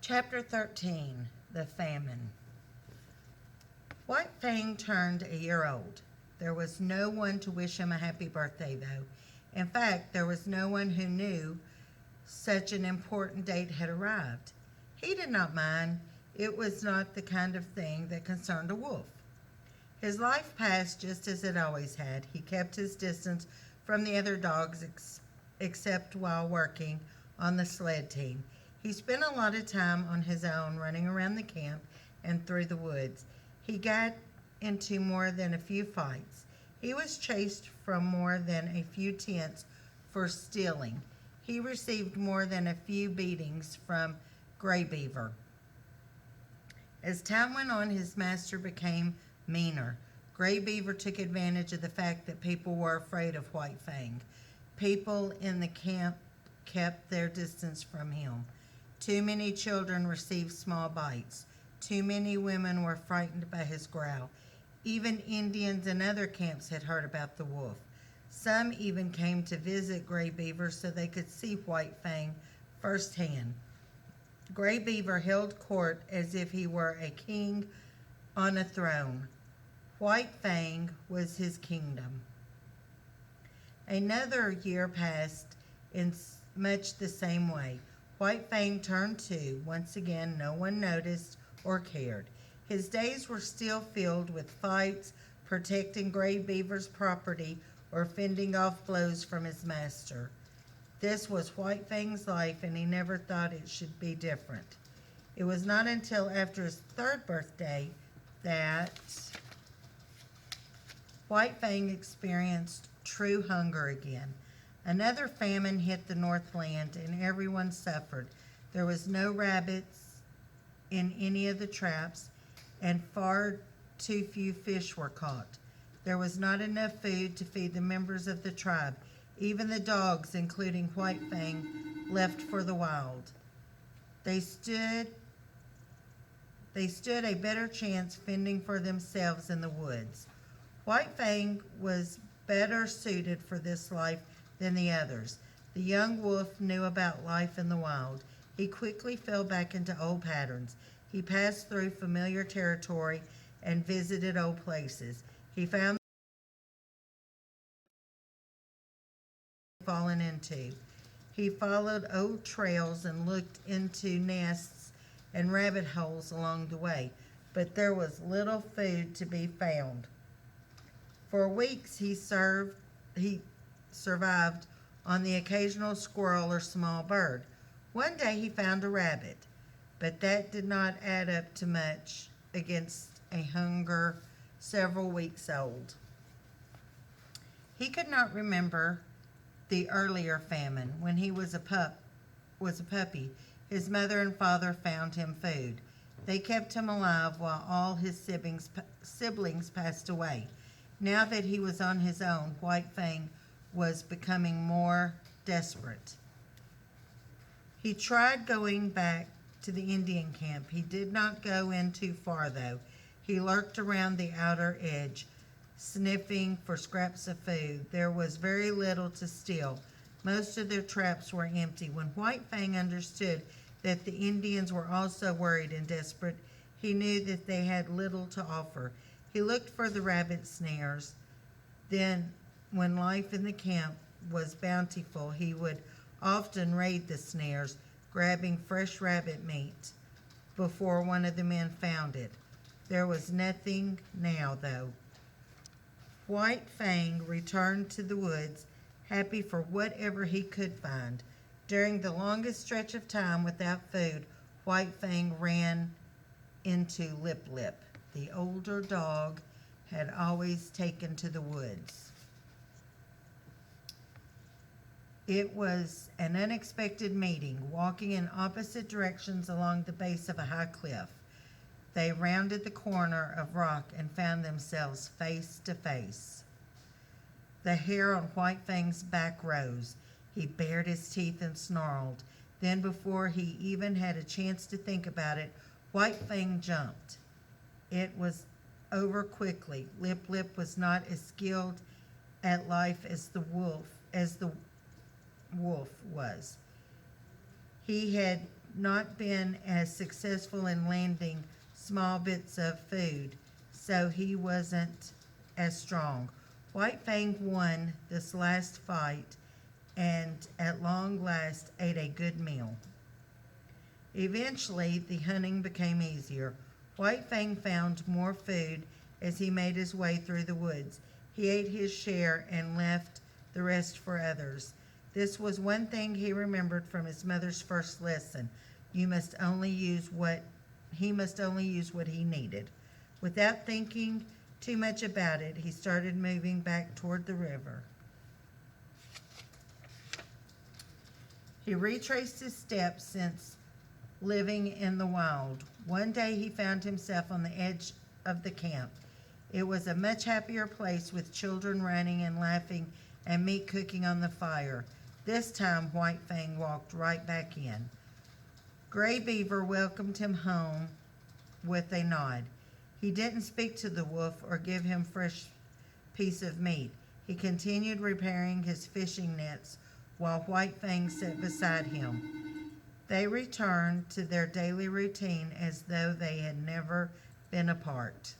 Chapter 13, The Famine. White Fang turned a year old. There was no one to wish him a happy birthday, though. In fact, there was no one who knew such an important date had arrived. He did not mind. It was not the kind of thing that concerned a wolf. His life passed just as it always had. He kept his distance from the other dogs except while working on the sled team. He spent a lot of time on his own running around the camp and through the woods. He got into more than a few fights. He was chased from more than a few tents for stealing. He received more than a few beatings from Gray Beaver. As time went on, his master became meaner. Gray Beaver took advantage of the fact that people were afraid of White Fang. People in the camp kept their distance from him. Too many children received small bites. Too many women were frightened by his growl. Even Indians in other camps had heard about the wolf. Some even came to visit Gray Beaver so they could see White Fang firsthand. Gray Beaver held court as if he were a king on a throne. White Fang was his kingdom. Another year passed in much the same way. White Fang turned two. Once again, no one noticed or cared. His days were still filled with fights, protecting Gray Beaver's property, or fending off blows from his master. This was White Fang's life, and he never thought it should be different. It was not until after his third birthday that White Fang experienced true hunger again. Another famine hit the Northland, and everyone suffered. There was no rabbits in any of the traps, and far too few fish were caught. There was not enough food to feed the members of the tribe. Even the dogs, including White Fang, left for the wild. They stood a better chance fending for themselves in the woods. White Fang was better suited for this life than the others. The young wolf knew about life in the wild. He quickly fell back into old patterns. He passed through familiar territory and visited old places. He found fallen into. He followed old trails and looked into nests and rabbit holes along the way, but there was little food to be found. For weeks he survived on the occasional squirrel or small bird. One day he found a rabbit, but that did not add up to much against a hunger several weeks old. He could not remember the earlier famine. When he was a puppy, his mother and father found him food. They kept him alive while all his siblings passed away. Now that he was on his own, White Fang was becoming more desperate. He tried going back to the Indian camp. He did not go in too far, though. He lurked around the outer edge, sniffing for scraps of food. There was very little to steal. Most of their traps were empty. When White Fang understood that the Indians were also worried and desperate, he knew that they had little to offer. He looked for the rabbit snares. Then, when life in the camp was bountiful, he would often raid the snares, grabbing fresh rabbit meat before one of the men found it. There was nothing now, though. White Fang returned to the woods, happy for whatever he could find. During the longest stretch of time without food, White Fang ran into Lip Lip. The older dog had always taken to the woods. It was an unexpected meeting, walking in opposite directions along the base of a high cliff. They rounded the corner of rock and found themselves face to face. The hair on White Fang's back rose. He bared his teeth and snarled. Then, before he even had a chance to think about it, White Fang jumped. It was over quickly. Lip Lip was not as skilled at life as the wolf was. He had not been as successful in landing small bits of food, so he wasn't as strong. White Fang won this last fight and at long last ate a good meal. Eventually, the hunting became easier. White Fang found more food as he made his way through the woods. He ate his share and left the rest for others. This was one thing he remembered from his mother's first lesson. You must only use what he must only use what he needed. Without thinking too much about it, he started moving back toward the river. He retraced his steps since living in the wild. One day he found himself on the edge of the camp. It was a much happier place with children running and laughing and meat cooking on the fire. This time White Fang walked right back in. Gray Beaver welcomed him home with a nod. He didn't speak to the wolf or give him fresh piece of meat. He continued repairing his fishing nets while White Fang sat beside him. They returned to their daily routine as though they had never been apart.